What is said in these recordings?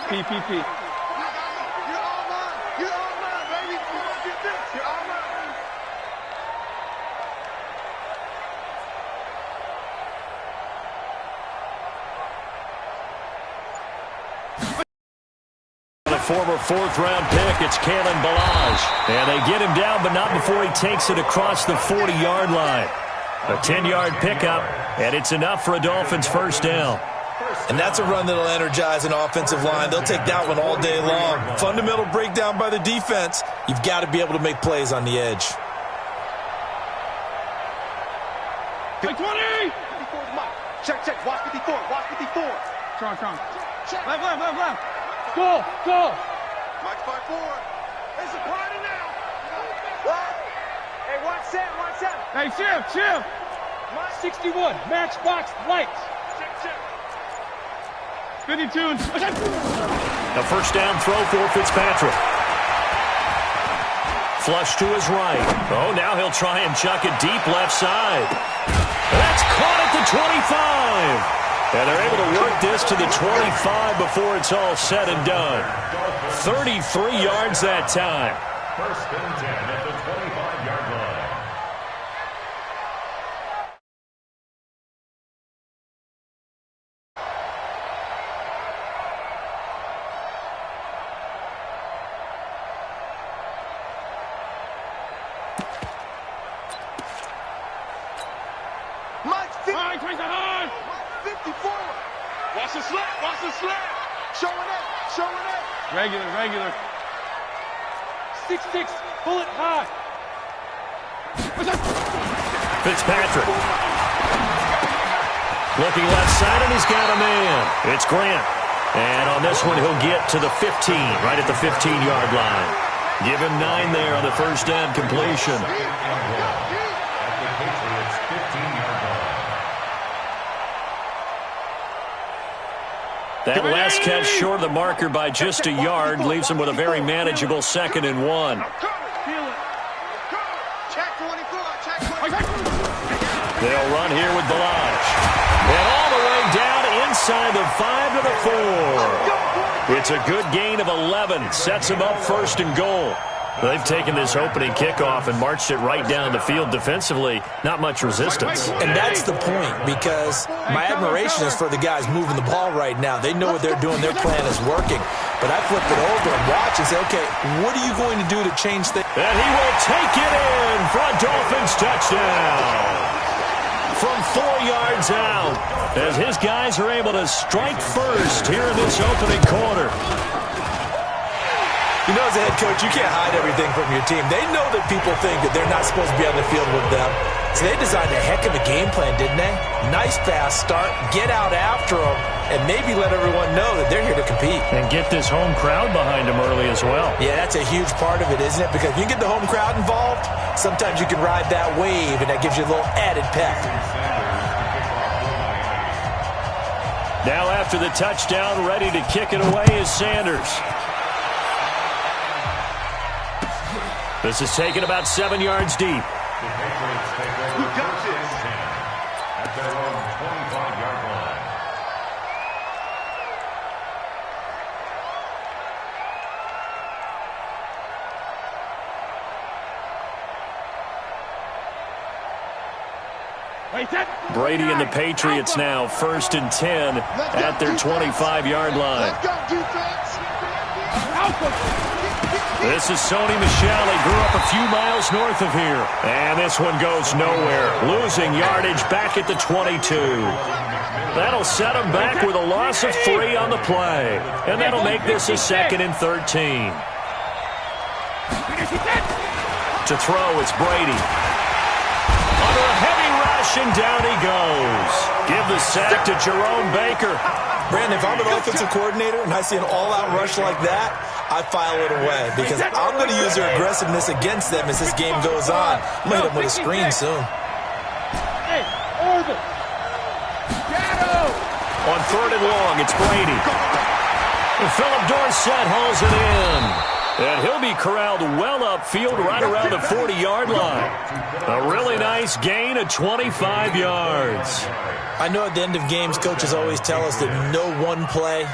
P. You're all mine. You're all mine, baby. Come on, get this. You're all mine. A former fourth-round pick, it's Kalen Balaj. And they get him down, but not before he takes it across the 40-yard line. A 10-yard pickup, and it's enough for a Dolphins first down. And that's a run that'll energize an offensive line. They'll take that one all day long. Fundamental breakdown by the defense. You've got to be able to make plays on the edge. Hey, 20! 54 is Mike. Check, check. Watch 54. Watch 54. Strong. Check. Left. Go. Mike's 5-4. It's a party now. What? Hey, watch Sam. Hey, Shiv. Mike. 61, matchbox lights. Check. 52. A first down throw for Fitzpatrick. Flush to his right. Oh, now he'll try and chuck it deep left side. That's caught at the 25. And they're able to work this to the 25 before it's all said and done. 33 yards that time. First and 10 at the 25-yard line. Mike's 50. All right, 24. 54. Watch the slant. Showing it. Regular. 6'6", bullet high. Fitzpatrick. Looking left side, and he's got a man. It's Grant. And on this one, he'll get to the 15, right at the 15-yard line. Give him 9 there on the first down completion. That last catch short of the marker by just a yard leaves him with a very manageable 2nd and 1. Check 24. They'll run here with Balaj. And all the way down inside the 5 to the 4. It's a good gain of 11. Sets him up first and goal. They've taken this opening kickoff and marched it right down the field defensively. Not much resistance. And that's the point, because my admiration is for the guys moving the ball right now. They know what they're doing. Their plan is working. But I flip it over and watch and say, okay, what are you going to do to change things? And he will take it in for a Dolphins touchdown. From 4 yards out, as his guys are able to strike first here in this opening quarter. You know, as a head coach, you can't hide everything from your team. They know that people think that they're not supposed to be on the field with them. So they designed a heck of a game plan, didn't they? Nice fast start, get out after them, and maybe let everyone know that they're here to compete. And get this home crowd behind them early as well. Yeah, that's a huge part of it, isn't it? Because if you get the home crowd involved, sometimes you can ride that wave, and that gives you a little added pep. Now after the touchdown, ready to kick it away is Sanders. This is taken about 7 yards deep. The Patriots take over first and 10 at their own 25-yard line. Brady and the Patriots now 1st and 10 at their 25-yard line. Let's go, defense. This is Sony Michel. He grew up a few miles north of here. And this one goes nowhere. Losing yardage back at the 22. That'll set him back with a loss of 3 on the play. And that'll make this a 2nd and 13. To throw, it's Brady. Under a heavy rush, and down he goes. Give the sack to Jerome Baker. Brandon, if I'm an offensive coordinator and I see an all-out rush like that, I file it away because I'm going to use their aggressiveness against them as this game goes on. I'm going to hit them with a screen soon. Hey, Orville. On 3rd and long, it's Brady. And Philip Dorsett hauls it in. And he'll be corralled well upfield right around the 40-yard line. A really nice gain of 25 yards. I know at the end of games, coaches always tell us that no one play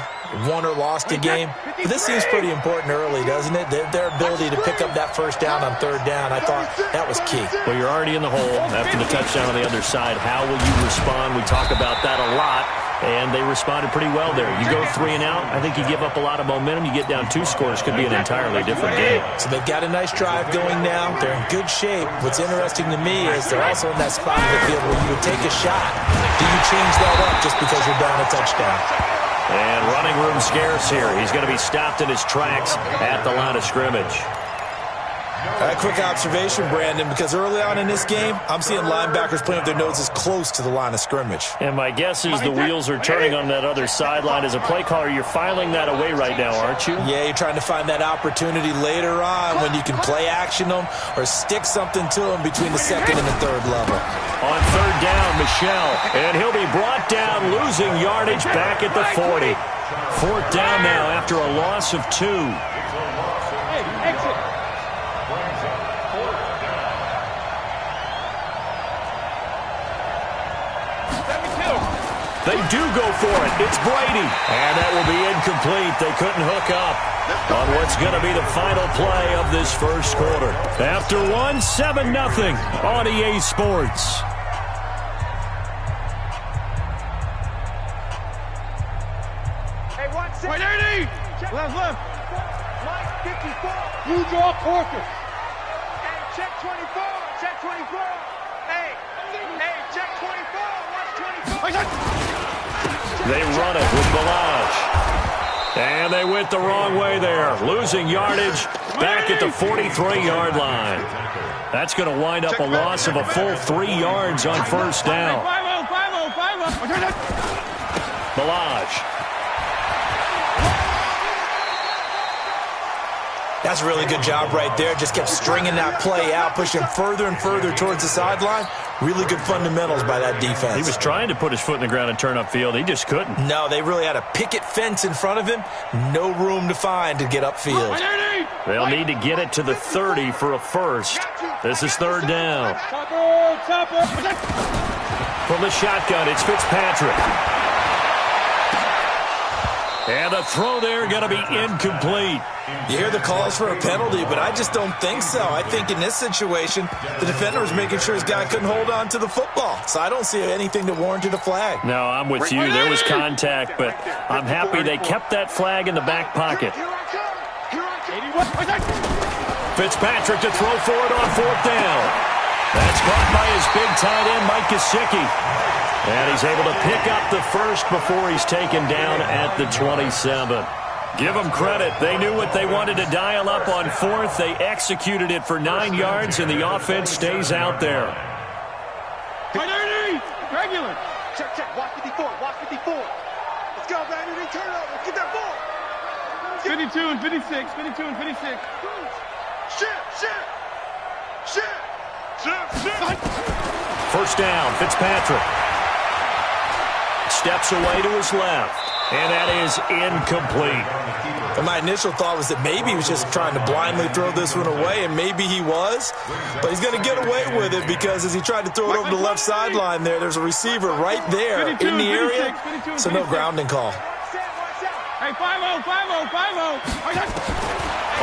won or lost a game. But this seems pretty important early, doesn't it? Their ability to pick up that first down on third down, I thought that was key. Well, you're already in the hole after the touchdown on the other side. How will you respond? We talk about that a lot. And they responded pretty well there. You go 3 and out, I think you give up a lot of momentum. You get down 2 scores, could be an entirely different game. So they've got a nice drive going now. They're in good shape. What's interesting to me is they're also in that spot of the field where you would take a shot. Do you change that up just because you're down a touchdown? And running room scarce here. He's going to be stopped in his tracks at the line of scrimmage. A quick observation, Brandon, because early on in this game, I'm seeing linebackers playing with their noses close to the line of scrimmage. And my guess is the wheels are turning on that other sideline. As a play caller, you're filing that away right now, aren't you? Yeah, you're trying to find that opportunity later on when you can play action them or stick something to them between the second and the third level. On third down, Michelle, and he'll be brought down, losing yardage back at the 40. Fourth down now after a loss of 2. Hey, exit. They do go for it. It's Brady. And that will be incomplete. They couldn't hook up on what's going to be the final play of this first quarter. After 1, 7-0 on EA Sports. Hey, 1-6. Right, 80. Left. Mike, 54. You draw Corker. Hey, check 24. Check 24. Hey, check 24. Watch 24. They run it with Balaj. And they went the wrong way there. Losing yardage back at the 43-yard line. That's going to wind up a loss of a full 3 yards on first down. 5-0. Balaj. That's a really good job right there. Just kept stringing that play out, pushing further and further towards the sideline. Really good fundamentals by that defense. He was trying to put his foot in the ground and turn upfield. He just couldn't. No, they really had a picket fence in front of him. No room to find to get upfield. They'll need to get it to the 30 for a first. This is third down. Chopper. From the shotgun, it's Fitzpatrick. And the throw there going to be incomplete. You hear the calls for a penalty, but I just don't think so. I think in this situation, the defender was making sure his guy couldn't hold on to the football. So I don't see anything that warranted a flag. No, I'm with you. There was contact, but I'm happy they kept that flag in the back pocket. Fitzpatrick to throw for it on fourth down. That's caught by his big tight end, Mike Gesicki. And he's able to pick up the first before he's taken down at the 27. Give them credit. They knew what they wanted to dial up on fourth. They executed it for 9 yards, and the offense stays out there. Regular. Check. Watch 54. Let's go, baby. Turnover. Get that ball. 52 and 56. Shit. First down, Fitzpatrick. Steps away to his left, and that is incomplete. And my initial thought was that maybe he was just trying to blindly throw this one away, and maybe he was. But he's going to get away with it because as he tried to throw it over the left sideline there's a receiver right there in the area. So no grounding call. Hey, 5-0.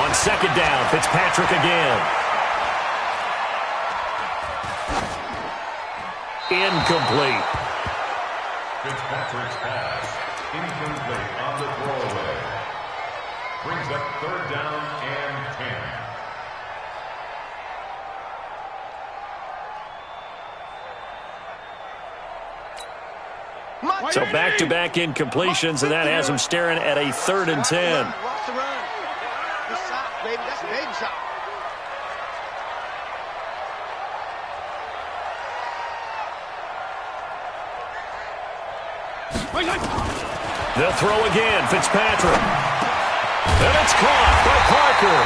On second down, Fitzpatrick again. Incomplete. Fitzpatrick's pass, incomplete on the throwaway. Brings up third down and 10. So back-to-back incompletions, and that has him staring at a 3rd and 10. Watch the run. Good shot, baby. That's a baby shot. They'll throw again, Fitzpatrick. And it's caught by Parker.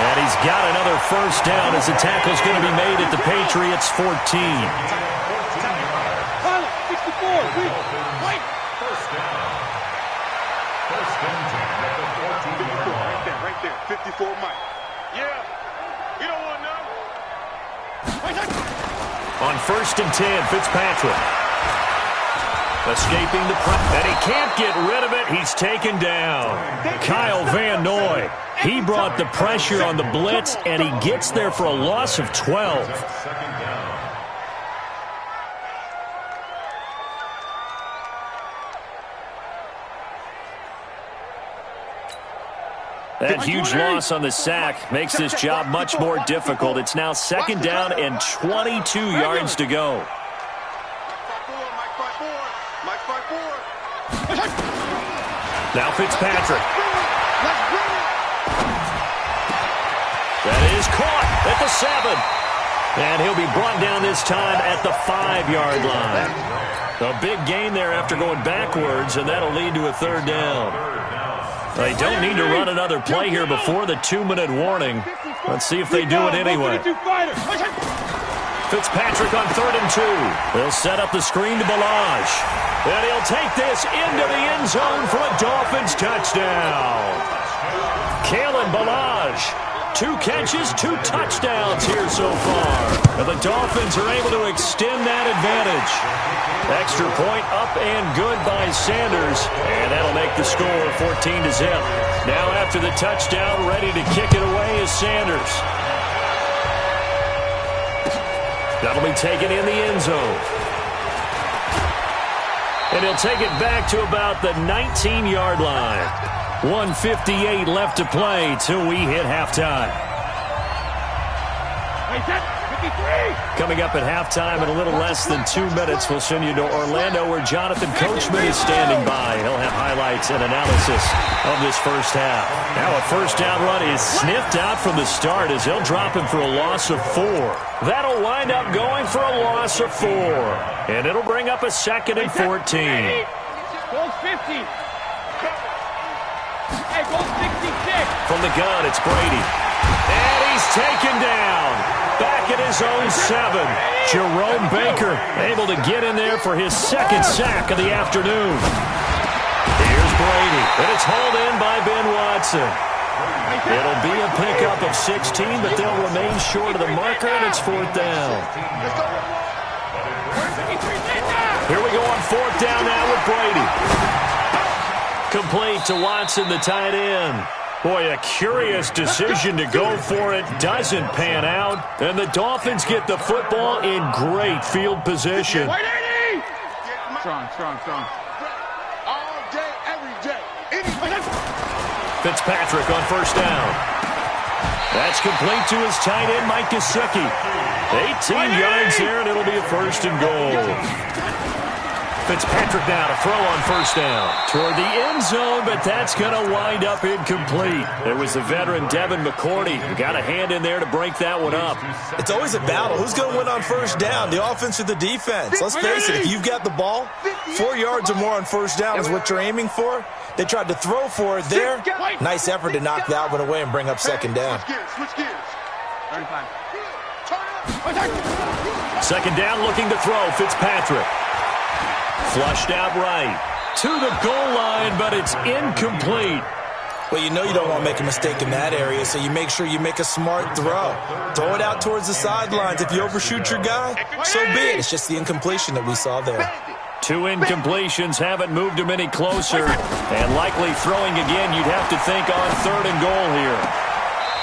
And he's got another first down as the tackle's going to be made at the Patriots' 14. 64. Wait. First down. First and 10 at the 14-yard line. Right there. 54, Mike. 1st and 10. Fitzpatrick. Escaping the press, and he can't get rid of it. He's taken down. Kyle Van Noy. He brought the pressure on the blitz, and he gets there for a loss of 12. That huge loss on the sack makes this job much more difficult. It's now 2nd down and 22 yards to go. Now Fitzpatrick. That is caught at the 7. And he'll be brought down this time at the 5-yard line. A big gain there after going backwards, and that'll lead to a 3rd down. They don't need to run another play here before the 2-minute warning. Let's see if they do it anyway. Fitzpatrick on 3rd and 2. They'll set up the screen to Balaj. And he'll take this into the end zone for a Dolphins touchdown. Kalen Balaj. 2 catches, 2 touchdowns here so far. And the Dolphins are able to extend that advantage. Extra point up and good by Sanders. And that'll make the score 14-0. Now after the touchdown, ready to kick it away is Sanders. That'll be taken in the end zone. And he'll take it back to about the 19-yard line. 1:58 left to play till we hit halftime. Coming up at halftime in a little less than 2 minutes, we'll send you to Orlando where Jonathan Coachman is standing by. He'll have highlights and analysis of this first half. Now a 1st down run is sniffed out from the start as they'll drop him for a loss of 4. That'll wind up going for a loss of 4. And it'll bring up a 2nd and 14. Goal 50. Hey, goal 66. From the gun, it's Brady. And he's taken down. Back at his own 7. Jerome Baker able to get in there for his 2nd sack of the afternoon. Here's Brady. And it's hauled in by Ben Watson. It'll be a pickup of 16, but they'll remain short of the marker, and it's 4th down. Here we go on 4th down now with Brady. Complete to Watson, the tight end. Boy, a curious decision to go for it. Doesn't pan out. And the Dolphins get the football in great field position. Strong. All day, every day. Fitzpatrick on 1st down. That's complete to his tight end, Mike Gesicki. 18 yards there, and it'll be a 1st and goal. Fitzpatrick now to throw on 1st down. Toward the end zone, but that's going to wind up incomplete. There was the veteran Devin McCourty who got a hand in there to break that one up. It's always a battle. Who's going to win on 1st down, the offense or the defense? Let's face it, if you've got the ball, 4 yards or more on 1st down is what you're aiming for. They tried to throw for it there. Nice effort to knock that one away and bring up 2nd down. Switch gears. 35. 2nd down, looking to throw. Fitzpatrick. Flushed out right to the goal line, but it's incomplete. Well, you know you don't want to make a mistake in that area, so you make sure you make a smart throw. Throw it out towards the sidelines. If you overshoot your guy, so be it. It's just the incompletion that we saw there. 2 incompletions haven't moved him any closer. And likely throwing again, you'd have to think on 3rd and goal here.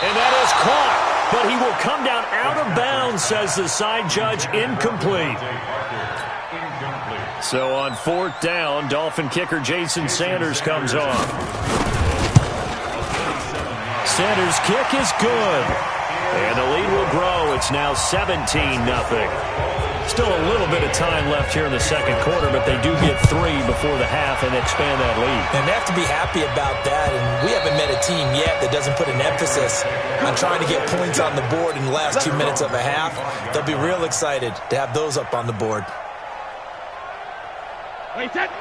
And that is caught. But he will come down out of bounds, says the side judge. Incomplete. So on 4th down, Dolphin kicker Jason Sanders comes on. Sanders' kick is good. And the lead will grow. It's now 17-0. Still a little bit of time left here in the 2nd quarter, but they do get 3 before the half and expand that lead. And they have to be happy about that, and we haven't met a team yet that doesn't put an emphasis on trying to get points on the board in the last 2 minutes of a half. They'll be real excited to have those up on the board.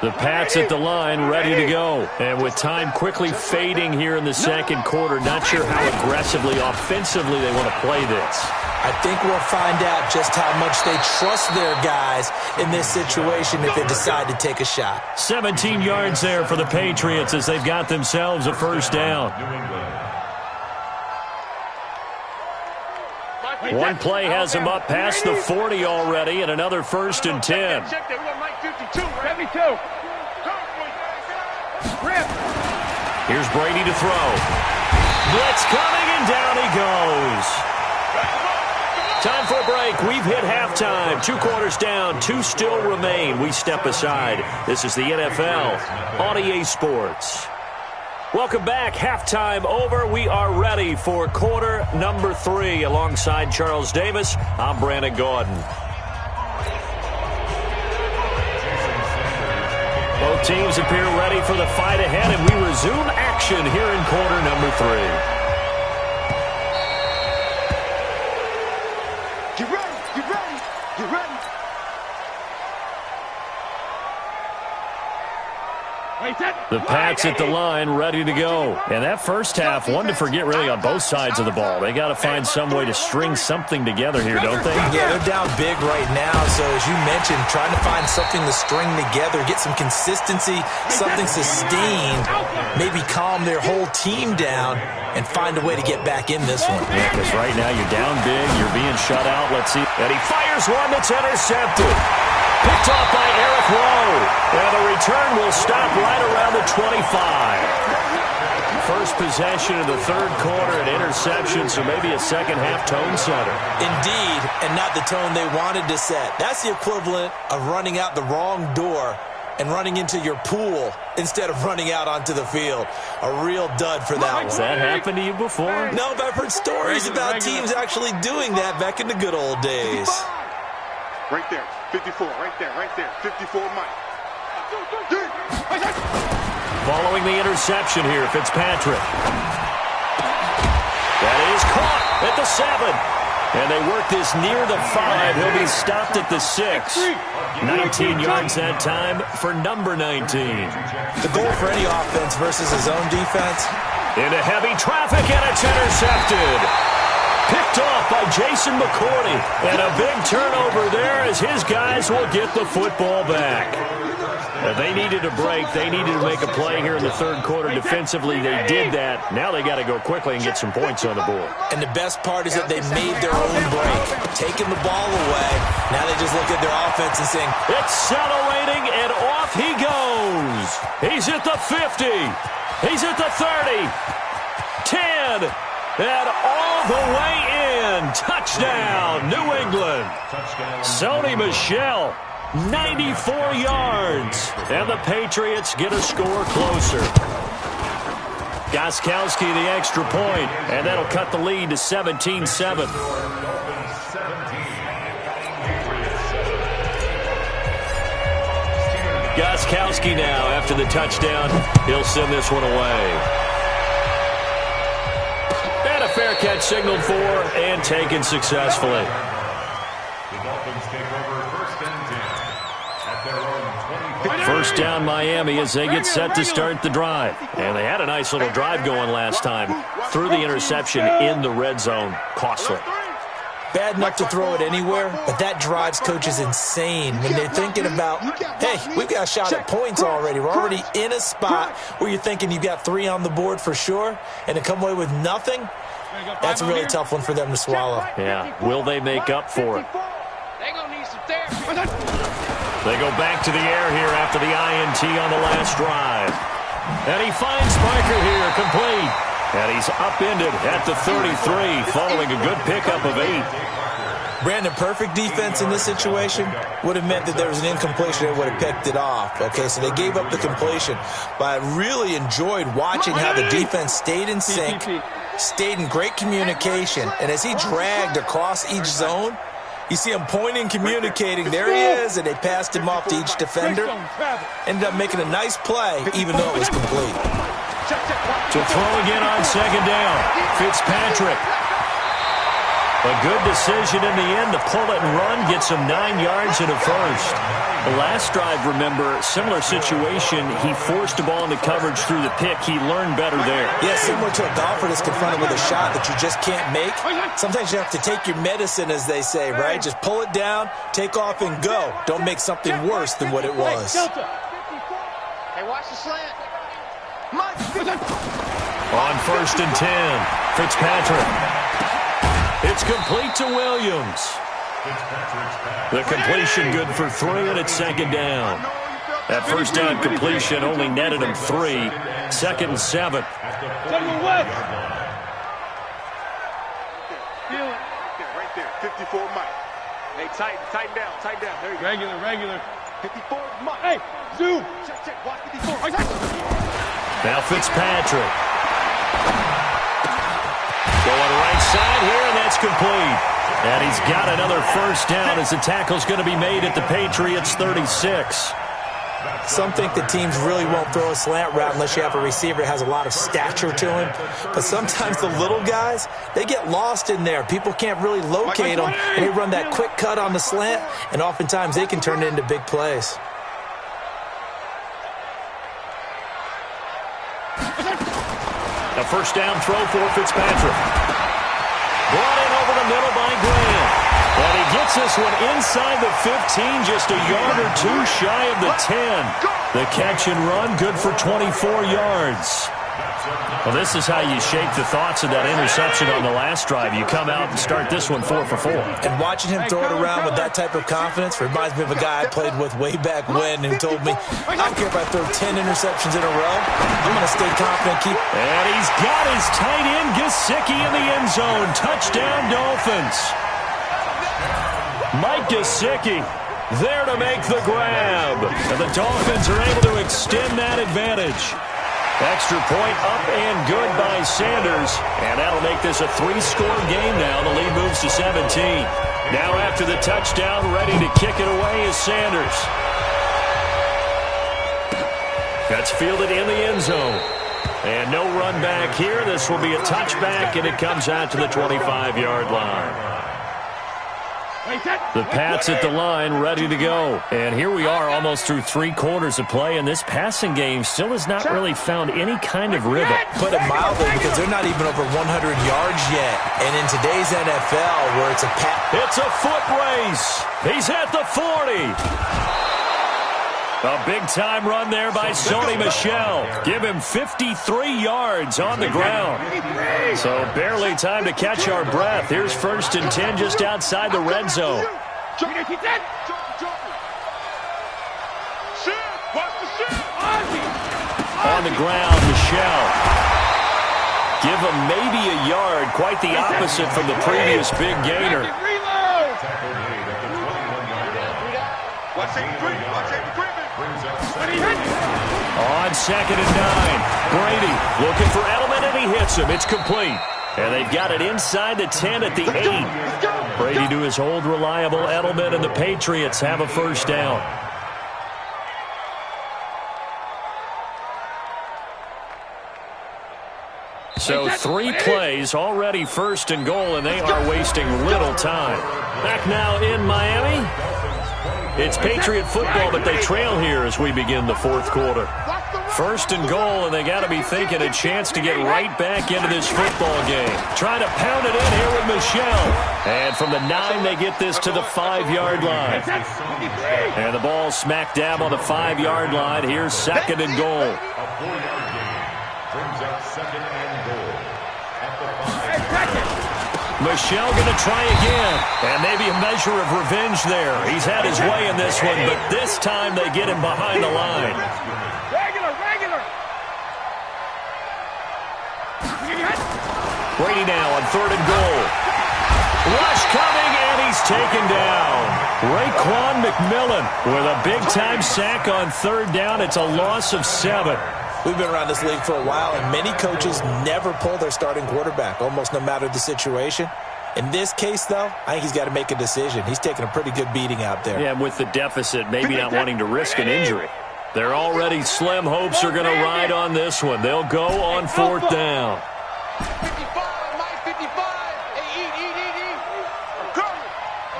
The Pats at the line, ready to go. And with time quickly fading here in the 2nd quarter, not sure how aggressively, offensively they want to play this. I think we'll find out just how much they trust their guys in this situation if they decide to take a shot. 17 yards there for the Patriots as they've got themselves a 1st down. One play has him up past the 40 already, and another 1st and 10. Check that. We got Mike 52, right? 72. Rip. Here's Brady to throw. Blitz coming, and down he goes. Time for a break. We've hit halftime. 2 quarters down. 2 still remain. We step aside. This is the NFL on EA Sports. Welcome back. Halftime over. We are ready for quarter number 3. Alongside Charles Davis, I'm Brandon Gordon. Both teams appear ready for the fight ahead, and we resume action here in quarter number 3. Get ready, get ready, get ready. The Pats at the line, ready to go. And that first half, one to forget really on both sides of the ball. They got to find some way to string something together here, don't they? Yeah, they're down big right now. So as you mentioned, trying to find something to string together, get some consistency, something sustained, maybe calm their whole team down and find a way to get back in this one. Yeah, because right now you're down big, you're being shut out. Let's see. And he fires one that's intercepted. Picked off by Eric Rowe. And the return will stop right around the 25. First possession of the 3rd quarter, an interception, so maybe a second-half tone setter. Indeed, and not the tone they wanted to set. That's the equivalent of running out the wrong door and running into your pool instead of running out onto the field. A real dud for that one. Has that happened to you before? No, but I've heard stories about teams actually doing that back in the good old days. Right there, 54, right there, 54, Mike. Following the interception here, Fitzpatrick. That is caught at the 7. And they work this near the 5. He'll be stopped at the 6. 19 yards that time for number 19. The goal for any offense versus his own defense. Into heavy traffic, and it's intercepted. Picked off by Jason McCourty. And a big turnover there as his guys will get the football back. Now, they needed a break. They needed to make a play here in the 3rd quarter. Defensively, they did that. Now they got to go quickly and get some points on the board. And the best part is that they made their own break, taking the ball away. Now they just look at their offense and saying, accelerating, and off he goes. He's at the 50. He's at the 30. 10. And all the way in. Touchdown, New England. Sony Michel, 94 yards. And the Patriots get a score closer. Gostkowski the extra point, and that'll cut the lead to 17-7. Gostkowski now, after the touchdown, he'll send this one away. And a fair catch signaled for and taken successfully. The Dolphins take over 1st and 10 at their own 20. First down Miami as they get set to start the drive. And they had a nice little drive going last time. Threw the interception in the red zone. Costly. bad enough to throw it anywhere, but that drives coaches insane when they're thinking about, hey, we've got a shot at points already. We're already in a spot where you're thinking you've got 3 on the board for sure, and to come away with nothing, that's a really tough one for them to swallow. Yeah, will they make up for it? They're going to need some therapy. They go back to the air here after the INT on the last drive. And he finds Parker here, complete. And he's upended at the 33, following a good pickup of 8. Brandon, perfect defense in this situation would have meant that there was an incompletion that would have picked it off. Okay, so they gave up the completion. But I really enjoyed watching how the defense stayed in sync, stayed in great communication. And as he dragged across each zone, you see him pointing, communicating. There he is, and they passed him off to each defender. Ended up making a nice play, even though it was complete. To throw again on second down, Fitzpatrick. A good decision in the end to pull it and run, get some 9 yards and a first. The last drive, remember, similar situation. He forced the ball into coverage through the pick. He learned better there. Yeah, similar to a golfer that's confronted with a shot that you just can't make. Sometimes you have to take your medicine, as they say, right? Just pull it down, take off, and go. Don't make something worse than what it was. Hey, watch the slant. On 1st and 10, Fitzpatrick. It's complete to Williams. The completion good for 3, and it's second down. That first down completion only netted him 3. Second and 7. Right there, 54 Mike. Hey, tighten down. There you go. Regular. 54 Mike. Hey, zoom. Check. Watch 54. Now Fitzpatrick. Going right side here, and that's complete. And he's got another first down as the tackle's going to be made at the Patriots' 36. Some think the teams really won't throw a slant route unless you have a receiver that has a lot of stature to him. But sometimes the little guys, they get lost in there. People can't really locate them, and they run that quick cut on the slant, and oftentimes they can turn it into big plays. A first down throw for Fitzpatrick. Brought in over the middle by Graham. And he gets this one inside the 15, just a yard or 2 shy of the 10. The catch and run, good for 24 yards. Well, this is how you shake the thoughts of that interception on the last drive. You come out and start this one 4 for 4. And watching him throw it around with that type of confidence reminds me of a guy I played with way back when who told me, I don't care if I throw 10 interceptions in a row, I'm going to stay confident. And he's got his tight end, Gesicki, in the end zone. Touchdown, Dolphins. Mike Gesicki there to make the grab. And the Dolphins are able to extend that advantage. Extra point up and good by Sanders. And that'll make this a 3-score game now. The lead moves to 17. Now after the touchdown, ready to kick it away is Sanders. That's fielded in the end zone. And no run back here. This will be a touchback, and it comes out to the 25-yard line. The Pats at the line, ready to go. And here we are almost through 3 quarters of play, and this passing game still has not really found any kind of rhythm. Put it mildly, because they're not even over 100 yards yet. And in today's NFL, where it's a it's a foot race. He's at the 40. A big-time run there by Sony Michel. Give him 53 yards on the ground. So barely time to catch our breath. Here's 1st and 10 just outside the red zone. On the ground, Michel. Give him maybe a yard. Quite the opposite from the previous big gainer. On 2nd and 9, Brady looking for Edelman, and he hits him. It's complete. And they've got it inside the 10 at the 8. Brady to his old reliable Edelman, and the Patriots have a first down. So 3 plays, already 1st and goal, and they are wasting little time. Back now in Miami. It's Patriot football, but they trail here as we begin the 4th quarter. 1st and goal, and they got to be thinking a chance to get right back into this football game. Trying to pound it in here with Michel. And from the 9, they get this to the 5-yard line. And the ball smack dab on the 5-yard line. Here's 2nd and goal. A 4-yard gain brings up 2nd and goal at the 5. Michel going to try again, and maybe a measure of revenge there. He's had his way in this one, but this time they get him behind the line. Regular. Brady now on 3rd and goal. Rush coming, and he's taken down. Raekwon McMillan with a big-time sack on 3rd down. It's a loss of 7. We've been around this league for a while, and many coaches never pull their starting quarterback, almost no matter the situation. In this case, though, I think he's got to make a decision. He's taking a pretty good beating out there. Yeah, with the deficit, maybe not wanting to risk an injury. They're already slim hopes are going to ride on this one. They'll go on 4th down. 55, Mike 55. Hey, eat. I'm coming.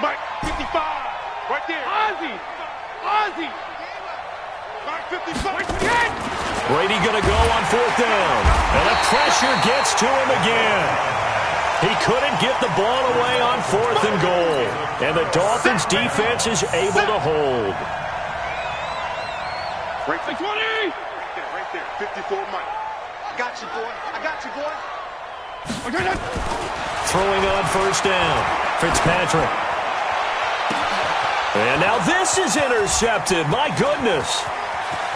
Mike 55. Right there. Ozzy. Mike 55. Brady going to go on 4th down. And the pressure gets to him again. He couldn't get the ball away on 4th and goal. And the Dolphins defense is able to hold. Right 20. Right there. 54 Mike. I got you, boy. Throwing on first down. Fitzpatrick. And now this is intercepted. My goodness.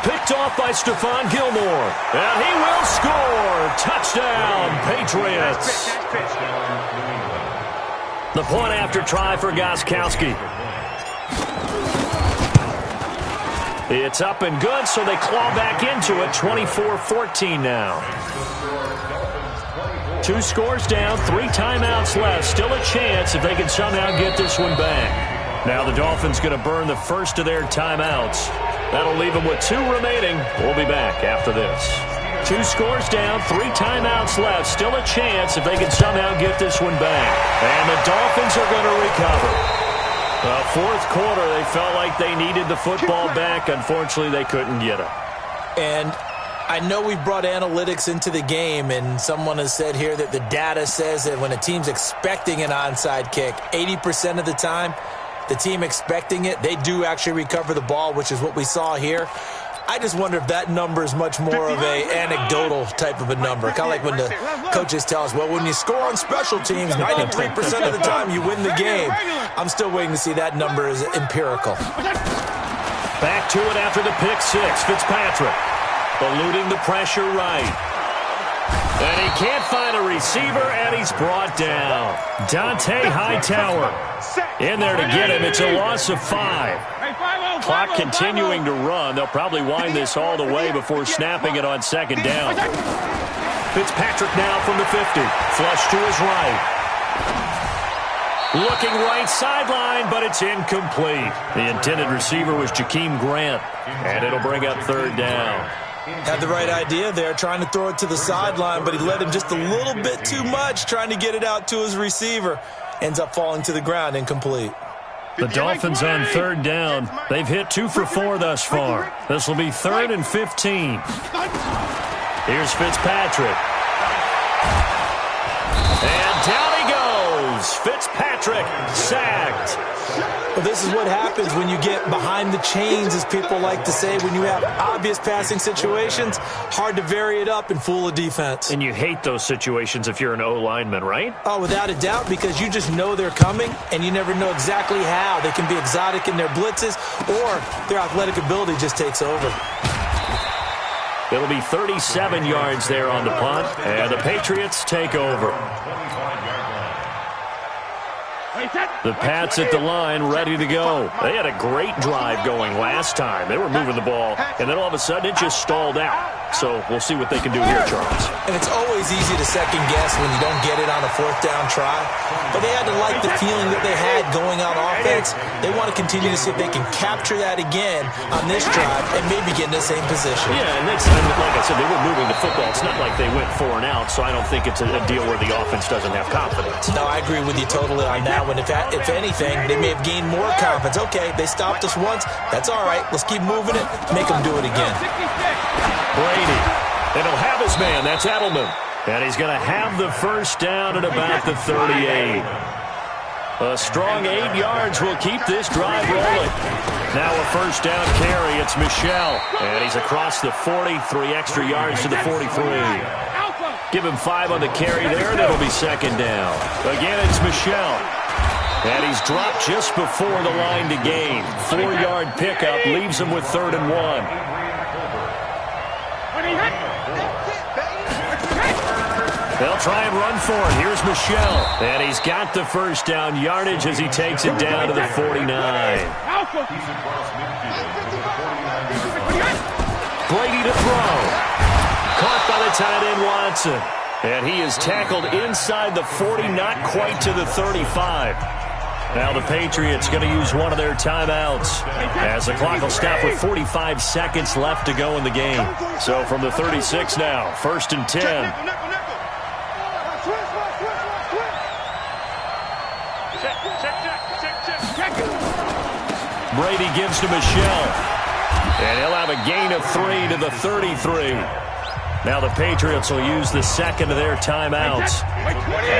Picked off by Stephon Gilmore. And he will score. Touchdown, Patriots. The point after try for Gostkowski. It's up and good, so they claw back into it. 24-14 now. 2 scores down, 3 timeouts left. Still a chance if they can somehow get this one back. Now the Dolphins going to burn the first of their timeouts. That'll leave them with 2 remaining. We'll be back after this. 2 scores down, 3 timeouts left. Still a chance if they can somehow get this one back. And the Dolphins are going to recover. Fourth quarter, they felt like they needed the football back. Unfortunately, they couldn't get it. And I know we brought analytics into the game, and someone has said here that the data says that when a team's expecting an onside kick, 80% of the time, the team expecting it, they do actually recover the ball, which is what we saw here. I just wonder if that number is much more of a anecdotal type of a number. Kind of like when the coaches tell us, well, when you score on special teams, 93% of the time you win the game. I'm still waiting to see that number is empirical. Back to it after the pick 6. Fitzpatrick eluding the pressure right. And he can't find a receiver, and he's brought down. Dante Hightower in there to get him. It's a loss of 5. Clock continuing to run. They'll probably wind this all the way before snapping it on second down. Fitzpatrick now from the 50. Flush to his right. Looking right sideline, but it's incomplete. The intended receiver was Jakeem Grant, and it'll bring up third down. Had the right idea there, trying to throw it to the sideline, but he led him just a little bit too much, trying to get it out to his receiver. Ends up falling to the ground, incomplete. The Dolphins on third down. They've hit 2 for 4 thus far. This will be 3rd and 15. Here's Fitzpatrick. And down he goes. Fitzpatrick sacked. Well, this is what happens when you get behind the chains, as people like to say. When you have obvious passing situations, hard to vary it up and fool a defense. And you hate those situations if you're an O-lineman, right? Oh, without a doubt, because you just know they're coming, and you never know exactly how. They can be exotic in their blitzes, or their athletic ability just takes over. It'll be 37 yards there on the punt, and the Patriots take over. The Pats at the line, ready to go. They had a great drive going last time. They were moving the ball, and then all of a sudden it just stalled out. So we'll see what they can do here, Charles. And it's always easy to second guess when you don't get it on a 4th down try. But they had to like the feeling that they had going on offense. They want to continue to see if they can capture that again on this drive and maybe get in the same position. Yeah, and like I said, they were moving the football. It's not like they went 4 and out, so I don't think it's a deal where the offense doesn't have confidence. No, I agree with you totally on that one. If anything, they may have gained more confidence. Okay, they stopped us once. That's all right. Let's keep moving it. Make them do it again. Brady. And he'll have his man. That's Edelman. And he's going to have the first down at about the 38. A strong 8 yards will keep this drive rolling. Now a first down carry. It's Michel. And he's across the 40. 3 extra yards to the 43. Give him 5 on the carry there, and it'll be second down. Again, it's Michel. And he's dropped just before the line to gain. 4-yard pickup leaves him with 3rd and 1. They'll try and run for it. Here's Michel. And he's got the first down yardage as he takes it down to the 49. Brady to throw. Caught by the tight end Watson. And he is tackled inside the 40, not quite to the 35. Now the Patriots going to use one of their timeouts as the clock will stop with 45 seconds left to go in the game. So from the 36 now, 1st and 10. Brady gives to Michel. And he'll have a gain of 3 to the 33. Now the Patriots will use the second of their timeouts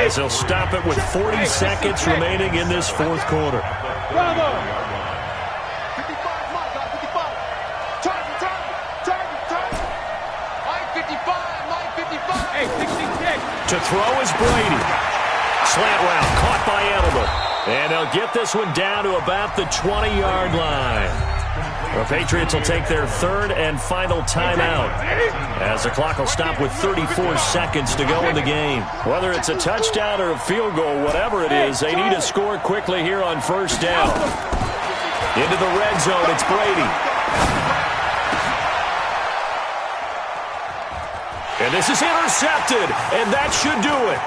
as they'll stop it with 40 seconds remaining in this 4th quarter. Hey, 66. To throw is Brady. Slant route caught by Edelman. And they'll get this one down to about the 20-yard line. The Patriots will take their third and final timeout as the clock will stop with 34 seconds to go in the game. Whether it's a touchdown or a field goal, whatever it is, they need to score quickly here on first down. Into the red zone, it's Brady. And this is intercepted, and that should do it.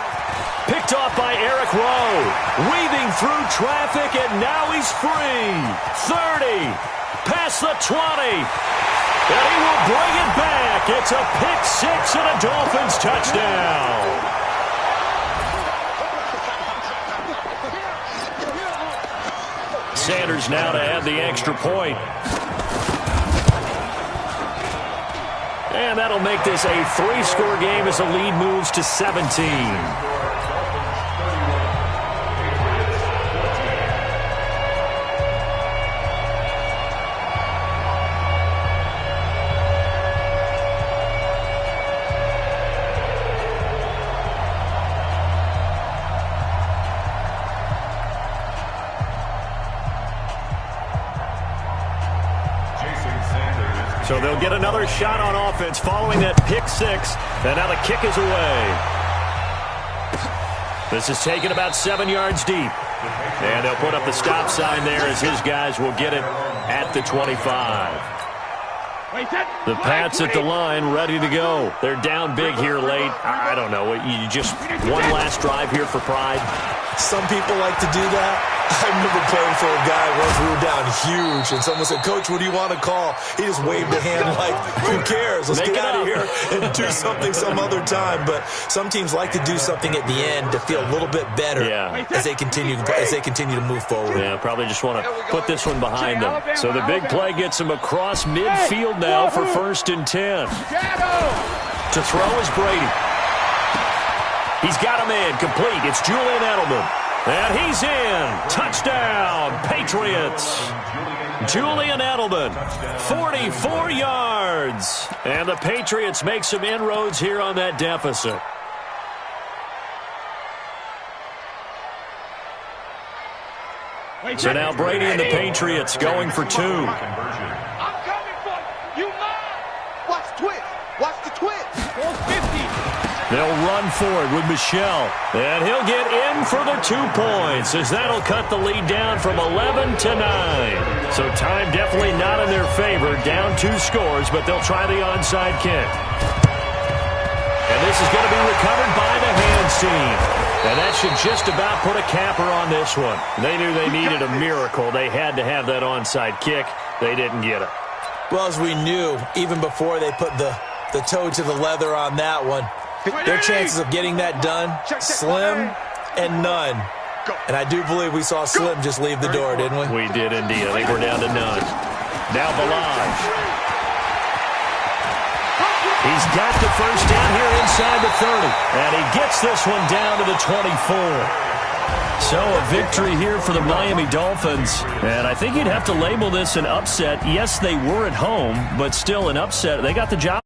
Picked off by Eric Rowe. Weaving through traffic, and now he's free. 30. Past the 20. And he will bring it back. It's a pick six and a Dolphins touchdown. Sanders now to add the extra point. And that'll make this a 3-score game as the lead moves to 17. So they'll get another shot on offense following that pick six. And now the kick is away. This is taken about 7 yards deep. And they'll put up the stop sign there as his guys will get it at the 25. The Pats at the line, ready to go. They're down big here late. I don't know. You just one last drive here for pride. Some people like to do that. I remember playing for a guy once we were down huge, and someone said, "Coach, what do you want to call?" He just waved a hand like, "Who cares? Let's get out of here and do something some other time." But some teams like to do something at the end to feel a little bit better as they continue to move forward. Yeah, probably just want to put this one behind them. So the big play gets them across midfield now for 1st and 10. To throw is Brady. He's got him in, complete. It's Julian Edelman. And he's in. Touchdown, Patriots. Julian Edelman, 44 yards. And the Patriots make some inroads here on that deficit. So now Brady and the Patriots going for 2. I'm coming for you. Watch the twist. Watch the twist. 450. They'll run for it with Michel. And he'll get in for the 2 points as that'll cut the lead down from 11 to 9. So time definitely not in their favor. Down 2 scores, but they'll try the onside kick. And this is going to be recovered by the hands team. And that should just about put a capper on this one. They knew they needed a miracle. They had to have that onside kick. They didn't get it. Well, as we knew, even before they put the toe to the leather on that one, their chances of getting that done, slim and none. And I do believe we saw Slim just leave the door, didn't we? We did indeed. I think we're down to none. Now Balaj. He's got the first down here inside the 30. And he gets this one down to the 24. So a victory here for the Miami Dolphins. And I think you'd have to label this an upset. Yes, they were at home, but still an upset. They got the job.